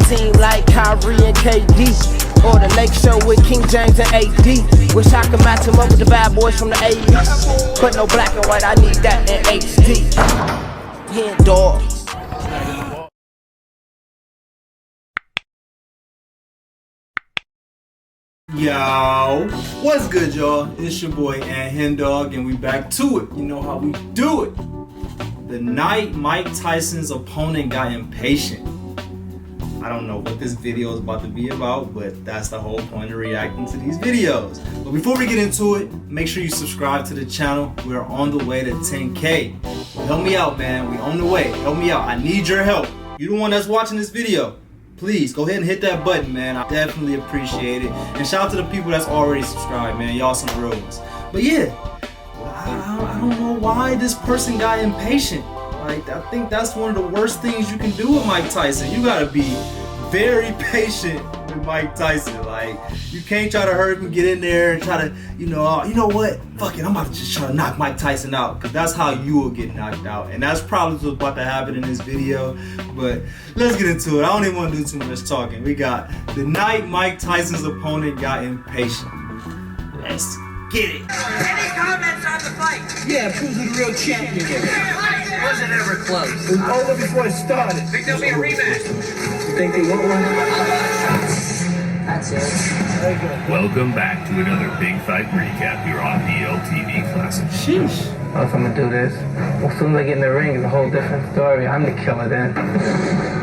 team like Kyrie and KD, or the Lake Show with King James and AD. Wish I could match him up with the bad boys from the 80s, but no black and white, I need that in HD. HenDawgz. Yo, what's good, y'all? It's your boy HenDawgz, and we back to it. You know how we do it. The night Mike Tyson's opponent got impatient. I don't know what this video is about to be about, but that's the whole point of reacting to these videos. But before we get into it, make sure you subscribe to the channel. We're on the way to 10K. Help me out, man. We on the way. Help me out. I need your help. You're the one that's watching this video. Please go ahead and hit that button, man. I definitely appreciate it. And shout out to the people that's already subscribed, man. Y'all some real ones. But yeah, I don't know why this person got impatient. Like, I think that's one of the worst things you can do with Mike Tyson. You gotta be very patient with Mike Tyson. Like, you can't try to hurry him, get in there and try to, you know what? Fuck it, I'm about to just try to knock Mike Tyson out, because that's how you will get knocked out. And that's probably what's about to happen in this video. But let's get into it. I don't even want to do too much talking. We got the night Mike Tyson's opponent got impatient. Let's get it. Any comments on the fight? Yeah, who's the real champion? Wasn't ever close. It was over before it started. Think there'll be a rematch? You think they want one? That's it. Very good. Welcome back to another big fight recap here on DLTV Classic. Sheesh. Well, if I'm gonna do this, well, as soon as I get in the ring, it's a whole different story. I'm the killer then.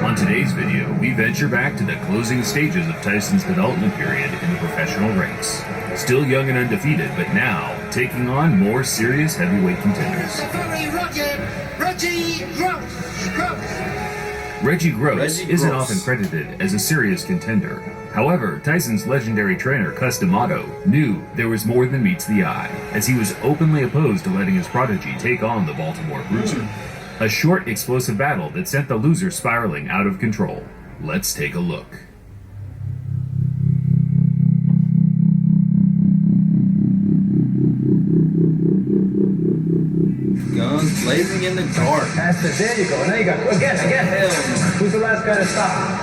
On today's video, we venture back to the closing stages of Tyson's development period in the professional ranks. Still young and undefeated, but now taking on more serious heavyweight contenders. Reggie Gross isn't often credited as a serious contender. However, Tyson's legendary trainer, Cus D'Amato, knew there was more than meets the eye, as he was openly opposed to letting his prodigy take on the Baltimore Bruiser. A short, explosive battle that sent the loser spiraling out of control. Let's take a look. Guns blazing in the dark. That's it. There you go. Now you got again. Hell no. Who's the last guy to stop?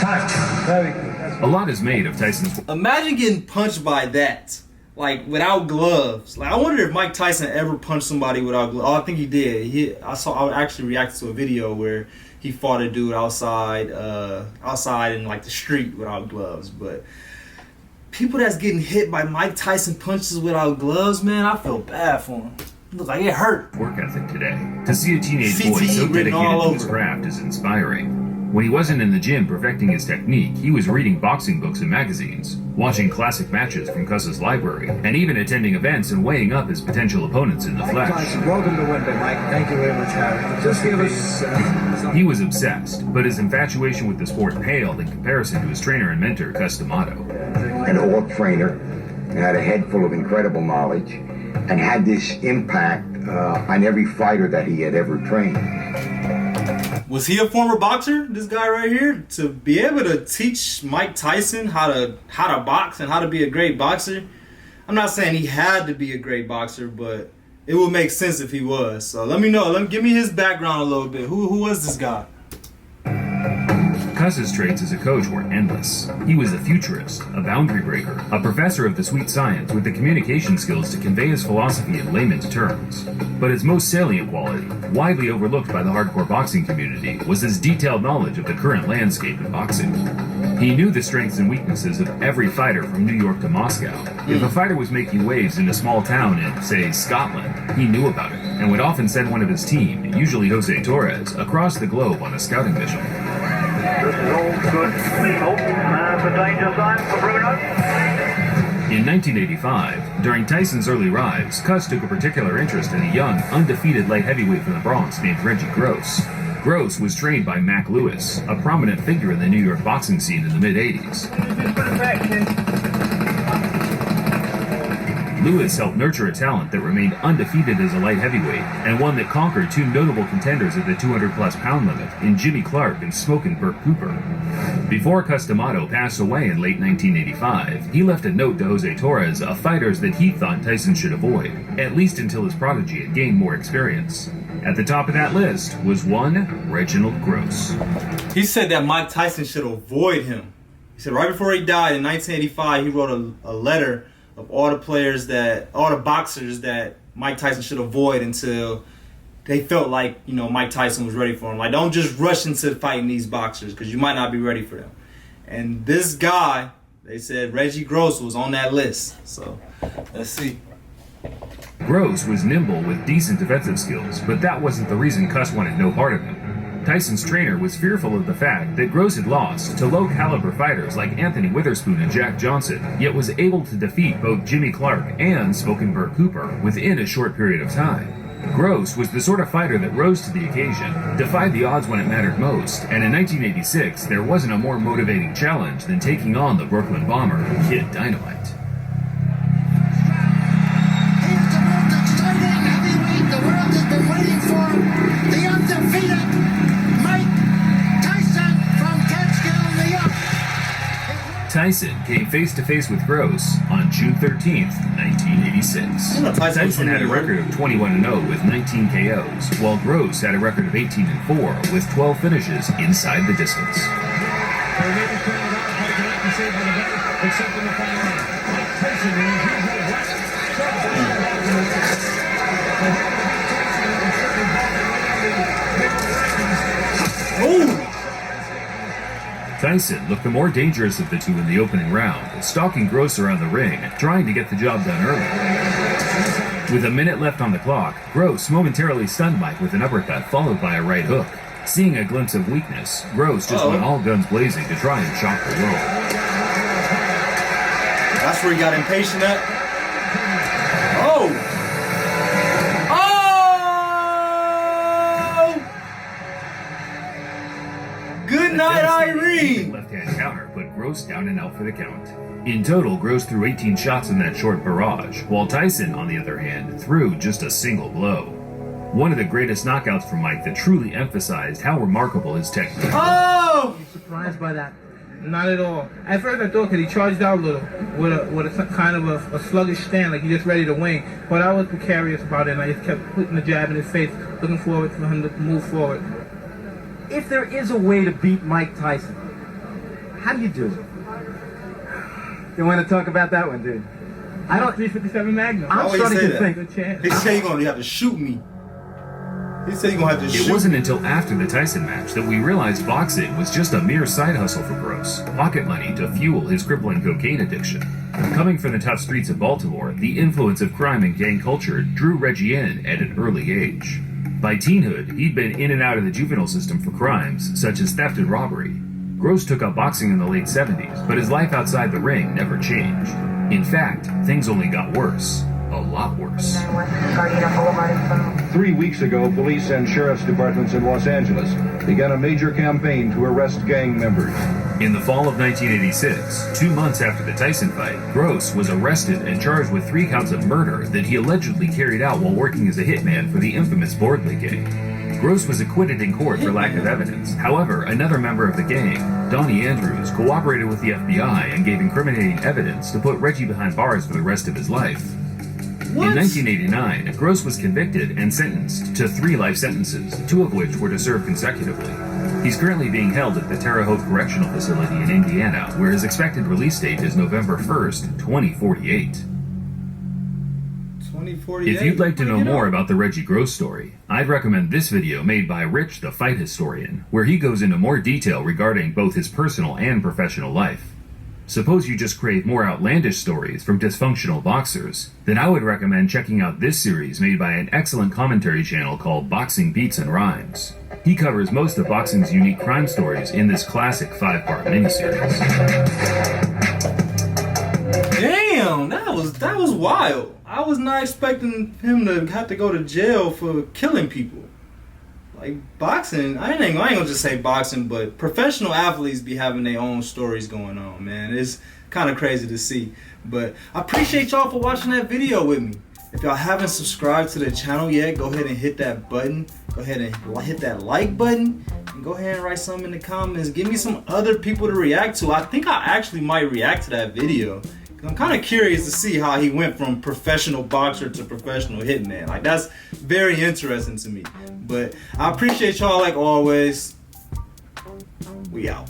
Time. Very good. A lot is made of Tyson's. Imagine getting punched by that, like without gloves. Like, I wonder if Mike Tyson ever punched somebody without gloves. Oh, I think he did. I actually reacted to a video where he fought a dude outside in like the street without gloves. But people that's getting hit by Mike Tyson punches without gloves, man, I feel bad for him. Look like it hurt. Work ethic today. To see a teenage boy CTE so written dedicated all to his over. craft is inspiring. When he wasn't in the gym perfecting his technique, he was reading boxing books and magazines, watching classic matches from Cus's library, and even attending events and weighing up his potential opponents in the flesh. Welcome to Winter, Mike. Thank you very much, Harry. Just give us. He was obsessed, but his infatuation with the sport paled in comparison to his trainer and mentor, Cus D'Amato. An old trainer, had a head full of incredible knowledge, and had this impact on every fighter that he had ever trained. Was he a former boxer, this guy right here? To be able to teach Mike Tyson how to box and how to be a great boxer? I'm not saying he had to be a great boxer, but it would make sense if he was. So let me know. Give me his background a little bit. Who was this guy? Cus's traits as a coach were endless. He was a futurist, a boundary breaker, a professor of the sweet science with the communication skills to convey his philosophy in layman's terms. But his most salient quality, widely overlooked by the hardcore boxing community, was his detailed knowledge of the current landscape in boxing. He knew the strengths and weaknesses of every fighter from New York to Moscow. If a fighter was making waves in a small town in, say, Scotland, he knew about it, and would often send one of his team, usually Jose Torres, across the globe on a scouting mission. This is all good. There's a danger sign for Bruno. In 1985, during Tyson's early rise, Cus took a particular interest in a young, undefeated light heavyweight from the Bronx named Reggie Gross. Gross was trained by Mac Lewis, a prominent figure in the New York boxing scene in the mid-'80s. Lewis helped nurture a talent that remained undefeated as a light heavyweight, and one that conquered two notable contenders at the 200-plus pound limit in Jimmy Clark and Smokin' Burt Cooper. Before Cus D'Amato passed away in late 1985, he left a note to Jose Torres of fighters that he thought Tyson should avoid, at least until his prodigy had gained more experience. At the top of that list was one Reginald Gross. He said that Mike Tyson should avoid him. He said right before he died in 1985, he wrote a letter of all the boxers that Mike Tyson should avoid until they felt like, Mike Tyson was ready for him. Like, don't just rush into fighting these boxers because you might not be ready for them. And this guy, they said Reggie Gross was on that list. So, let's see. Gross was nimble with decent defensive skills, but that wasn't the reason Cuss wanted no part of him. Tyson's trainer was fearful of the fact that Gross had lost to low-caliber fighters like Anthony Witherspoon and Jack Johnson, yet was able to defeat both Jimmy Clark and Spokenberg Cooper within a short period of time. Gross was the sort of fighter that rose to the occasion, defied the odds when it mattered most, and in 1986, there wasn't a more motivating challenge than taking on the Brooklyn Bomber, Kid Dynamite. The world has been waiting for the undefeated Mike Tyson from Catskill, New York. Tyson came face-to-face with Gross on June 13th, 1986. Tyson had a record of 21-0 with 19 KOs, while Gross had a record of 18-4 with 12 finishes inside the distance. Tyson looked the more dangerous of the two in the opening round, stalking Gross around the ring, trying to get the job done early. With a minute left on the clock, Gross momentarily stunned Mike with an uppercut followed by a right hook. Seeing a glimpse of weakness, Gross just went all guns blazing to try and shock the world. That's where he got impatient at. Oh! Good night, Irene! Left-hand counter put Gross down and out for the count. In total, Gross threw 18 shots in that short barrage, while Tyson, on the other hand, threw just a single blow. One of the greatest knockouts from Mike that truly emphasized how remarkable his technique was. Oh! Surprised by that? Not at all. At first I thought because he charged out a little with a kind of a sluggish stand, like he's just ready to wing. But I was precarious about it, and I just kept putting the jab in his face, looking forward for him to move forward. If there is a way to beat Mike Tyson, how do you do it? You want to talk about that one, dude? I don't 357 Magnum. I'm starting to think. He said you're going to have to shoot me. He said you're going to have to shoot me. It wasn't until after the Tyson match that we realized boxing was just a mere side hustle for Gross, pocket money to fuel his crippling cocaine addiction. Coming from the tough streets of Baltimore, the influence of crime and gang culture drew Reggie in at an early age. By teenhood, he'd been in and out of the juvenile system for crimes such as theft and robbery. Gross took up boxing in the late 70s, but his life outside the ring never changed. In fact, things only got worse. A lot worse. 3 weeks ago, police and sheriff's departments in Los Angeles began a major campaign to arrest gang members. In the fall of 1986, 2 months after the Tyson fight, Gross was arrested and charged with 3 counts of murder that he allegedly carried out while working as a hitman for the infamous Bordley gang. Gross was acquitted in court for lack of evidence. However, another member of the gang, Donnie Andrews, cooperated with the FBI and gave incriminating evidence to put Reggie behind bars for the rest of his life. What? In 1989, Gross was convicted and sentenced to 3 life sentences, 2 of which were to serve consecutively. He's currently being held at the Terre Haute Correctional Facility in Indiana, where his expected release date is November 1st, 2048. 2048? If you'd like to know more about the Reggie Gross story, I'd recommend this video made by Rich the Fight Historian, where he goes into more detail regarding both his personal and professional life. Suppose you just crave more outlandish stories from dysfunctional boxers, then I would recommend checking out this series made by an excellent commentary channel called Boxing Beats and Rhymes. He covers most of boxing's unique crime stories in this classic 5-part miniseries. Damn, that was wild. I was not expecting him to have to go to jail for killing people. Like boxing, I ain't gonna just say boxing, but professional athletes be having their own stories going on, man. It's kind of crazy to see. But I appreciate y'all for watching that video with me. If y'all haven't subscribed to the channel yet, go ahead and hit that button. Go ahead and hit that like button. And go ahead and write something in the comments. Give me some other people to react to. I think I actually might react to that video. I'm kind of curious to see how he went from professional boxer to professional hitman. Like, that's very interesting to me. But I appreciate y'all like always. We out.